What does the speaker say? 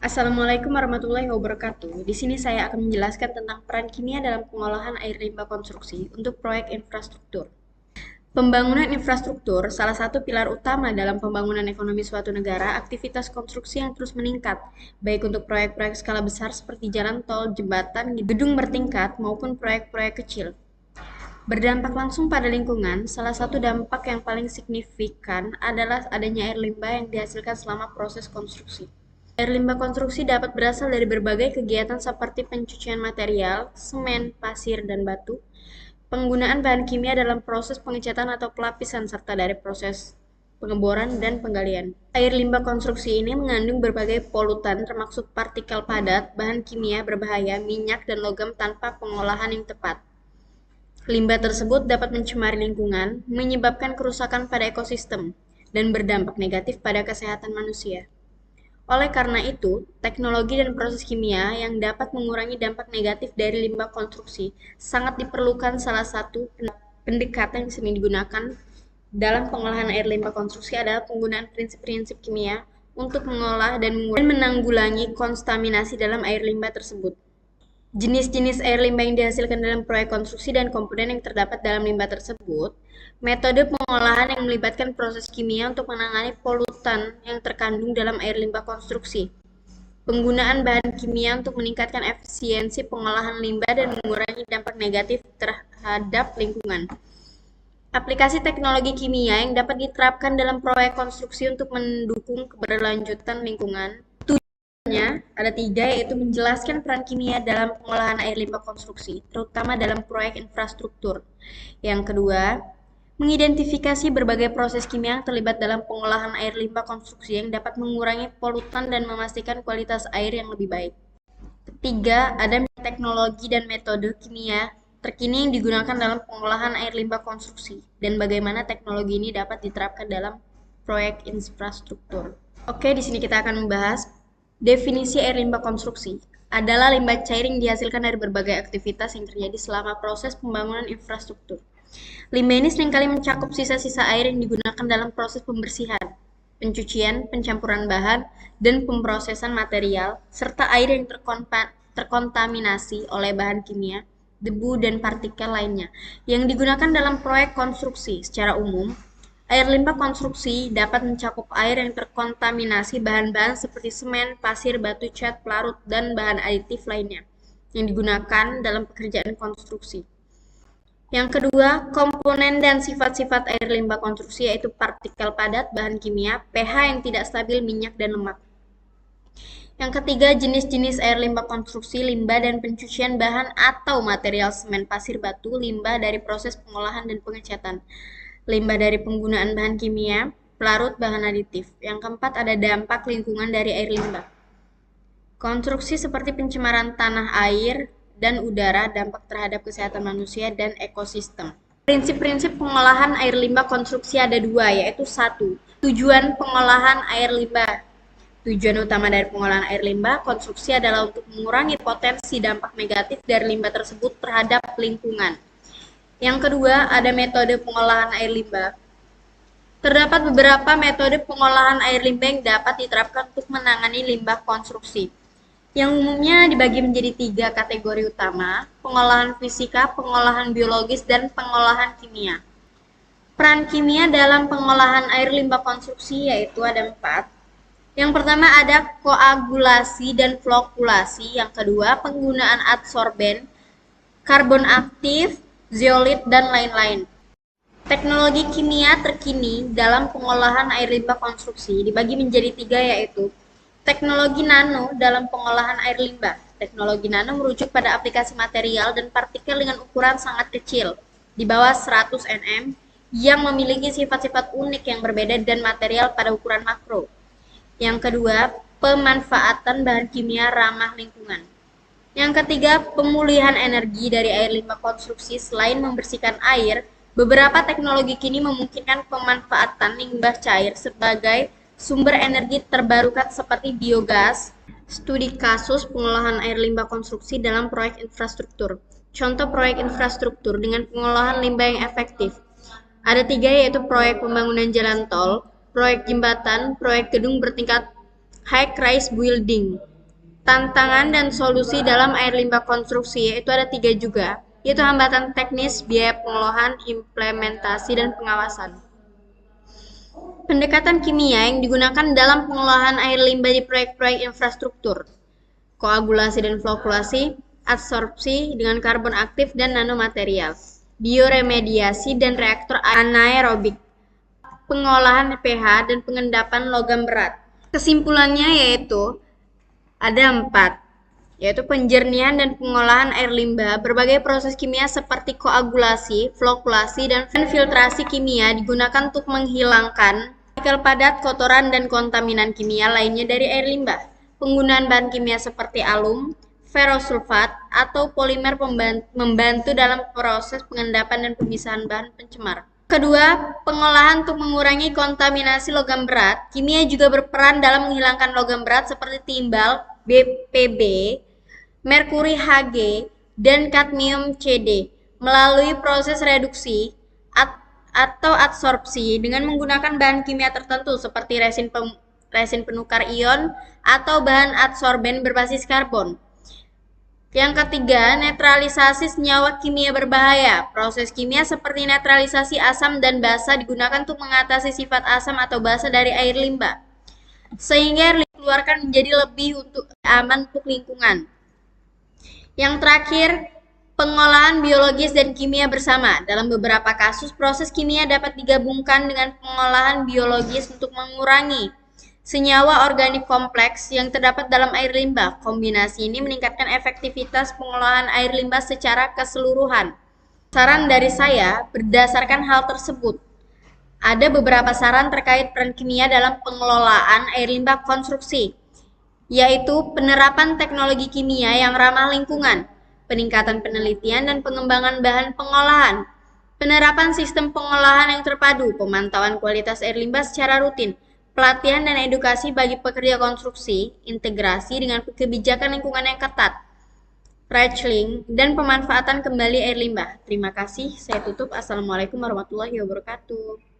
Assalamualaikum warahmatullahi wabarakatuh. Di sini saya akan menjelaskan tentang peran kimia dalam pengolahan air limbah konstruksi untuk proyek infrastruktur. Pembangunan infrastruktur salah satu pilar utama dalam pembangunan ekonomi suatu negara. Aktivitas konstruksi yang terus meningkat, baik untuk proyek-proyek skala besar seperti jalan tol, jembatan, gedung bertingkat, maupun proyek-proyek kecil. Berdampak langsung pada lingkungan, salah satu dampak yang paling signifikan adalah adanya air limbah yang dihasilkan selama proses konstruksi. Air limbah konstruksi dapat berasal dari berbagai kegiatan seperti pencucian material, semen, pasir, dan batu, penggunaan bahan kimia dalam proses pengecatan atau pelapisan, serta dari proses pengeboran dan penggalian. Air limbah konstruksi ini mengandung berbagai polutan termasuk partikel padat, bahan kimia berbahaya, minyak, dan logam tanpa pengolahan yang tepat. Limbah tersebut dapat mencemari lingkungan, menyebabkan kerusakan pada ekosistem, dan berdampak negatif pada kesehatan manusia. Oleh karena itu, teknologi dan proses kimia yang dapat mengurangi dampak negatif dari limbah konstruksi sangat diperlukan. Salah satu pendekatan yang sering digunakan dalam pengolahan air limbah konstruksi adalah penggunaan prinsip-prinsip kimia untuk mengolah dan menanggulangi kontaminasi dalam air limbah tersebut. Jenis-jenis air limbah yang dihasilkan dalam proyek konstruksi dan komponen yang terdapat dalam limbah tersebut, metode pengolahan yang melibatkan proses kimia untuk menangani polutan yang terkandung dalam air limbah konstruksi, penggunaan bahan kimia untuk meningkatkan efisiensi pengolahan limbah dan mengurangi dampak negatif terhadap lingkungan. Aplikasi teknologi kimia yang dapat diterapkan dalam proyek konstruksi untuk mendukung keberlanjutan lingkungan. Ada tiga, yaitu menjelaskan peran kimia dalam pengolahan air limbah konstruksi, terutama dalam proyek infrastruktur. Yang kedua, mengidentifikasi berbagai proses kimia yang terlibat dalam pengolahan air limbah konstruksi yang dapat mengurangi polutan dan memastikan kualitas air yang lebih baik. Ketiga, ada teknologi dan metode kimia terkini yang digunakan dalam pengolahan air limbah konstruksi dan bagaimana teknologi ini dapat diterapkan dalam proyek infrastruktur. Oke, di sini kita akan membahas definisi air limbah konstruksi adalah limbah cair yang dihasilkan dari berbagai aktivitas yang terjadi selama proses pembangunan infrastruktur. Limbah ini seringkali mencakup sisa-sisa air yang digunakan dalam proses pembersihan, pencucian, pencampuran bahan, dan pemrosesan material, serta air yang terkontaminasi oleh bahan kimia, debu, dan partikel lainnya yang digunakan dalam proyek konstruksi. Secara umum, air limbah konstruksi dapat mencakup air yang terkontaminasi bahan-bahan seperti semen, pasir, batu, cat, pelarut, dan bahan aditif lainnya yang digunakan dalam pekerjaan konstruksi. Yang kedua, komponen dan sifat-sifat air limbah konstruksi yaitu partikel padat, bahan kimia, pH yang tidak stabil, minyak, dan lemak. Yang ketiga, jenis-jenis air limbah konstruksi, limbah dan pencucian bahan atau material semen, pasir, batu, limbah dari proses pengolahan dan pengecatan, limbah dari penggunaan bahan kimia, pelarut, bahan aditif. Yang keempat, ada dampak lingkungan dari air limbah. Konstruksi seperti pencemaran tanah, air, dan udara, dampak terhadap kesehatan manusia dan ekosistem. Prinsip-prinsip pengolahan air limbah konstruksi ada dua, yaitu satu, tujuan pengolahan air limbah. Tujuan utama dari pengolahan air limbah konstruksi adalah untuk mengurangi potensi dampak negatif dari limbah tersebut terhadap lingkungan. Yang kedua, ada metode pengolahan air limbah. Terdapat beberapa metode pengolahan air limbah yang dapat diterapkan untuk menangani limbah konstruksi, yang umumnya dibagi menjadi tiga kategori utama: pengolahan fisika, pengolahan biologis, dan pengolahan kimia. Peran kimia dalam pengolahan air limbah konstruksi yaitu ada 4. Yang pertama ada koagulasi dan flokulasi. Yang kedua, penggunaan adsorben, karbon aktif, zeolit, dan lain-lain. Teknologi kimia terkini dalam pengolahan air limbah konstruksi dibagi menjadi tiga, yaitu teknologi nano dalam pengolahan air limbah. Teknologi nano merujuk pada aplikasi material dan partikel dengan ukuran sangat kecil, di bawah 100 nm, yang memiliki sifat-sifat unik yang berbeda dan material pada ukuran makro. Yang kedua, pemanfaatan bahan kimia ramah lingkungan. Yang ketiga, pemulihan energi dari air limbah konstruksi. Selain membersihkan air, beberapa teknologi kini memungkinkan pemanfaatan limbah cair sebagai sumber energi terbarukan seperti biogas. Studi kasus pengolahan air limbah konstruksi dalam proyek infrastruktur. Contoh proyek infrastruktur dengan pengolahan limbah yang efektif. Ada 3, yaitu proyek pembangunan jalan tol, proyek jembatan, proyek gedung bertingkat high-rise building. Tantangan dan solusi dalam air limbah konstruksi yaitu ada 3 juga, yaitu hambatan teknis, biaya pengolahan, implementasi, dan pengawasan. Pendekatan kimia yang digunakan dalam pengolahan air limbah di proyek-proyek infrastruktur, koagulasi dan flokulasi, adsorpsi dengan karbon aktif dan nanomaterial, bioremediasi dan reaktor anaerobik, pengolahan pH, dan pengendapan logam berat. Kesimpulannya yaitu ada 4, yaitu penjernihan dan pengolahan air limbah. Berbagai proses kimia seperti koagulasi, flokulasi, dan filtrasi kimia digunakan untuk menghilangkan partikel padat, kotoran, dan kontaminan kimia lainnya dari air limbah. Penggunaan bahan kimia seperti alum, ferrosulfat, atau polimer membantu dalam proses pengendapan dan pemisahan bahan pencemar. Kedua, pengolahan untuk mengurangi kontaminasi logam berat. Kimia juga berperan dalam menghilangkan logam berat seperti timbal, BPB, merkuri Hg, dan kadmium Cd melalui proses reduksi atau adsorpsi dengan menggunakan bahan kimia tertentu seperti resin penukar ion atau bahan adsorben berbasis karbon. Yang ketiga, netralisasi senyawa kimia berbahaya. Proses kimia seperti netralisasi asam dan basa digunakan untuk mengatasi sifat asam atau basa dari air limbah, sehingga air limbah dikeluarkan menjadi lebih aman untuk lingkungan. Yang terakhir, pengolahan biologis dan kimia bersama. Dalam beberapa kasus, proses kimia dapat digabungkan dengan pengolahan biologis untuk mengurangi senyawa organik kompleks yang terdapat dalam air limbah. Kombinasi ini meningkatkan efektivitas pengolahan air limbah secara keseluruhan. Saran dari saya, berdasarkan hal tersebut, ada beberapa saran terkait peran kimia dalam pengelolaan air limbah konstruksi, yaitu penerapan teknologi kimia yang ramah lingkungan, peningkatan penelitian dan pengembangan bahan pengolahan, penerapan sistem pengolahan yang terpadu, pemantauan kualitas air limbah secara rutin, pelatihan dan edukasi bagi pekerja konstruksi, integrasi dengan kebijakan lingkungan yang ketat, recycling, dan pemanfaatan kembali air limbah. Terima kasih, saya tutup. Assalamualaikum warahmatullahi wabarakatuh.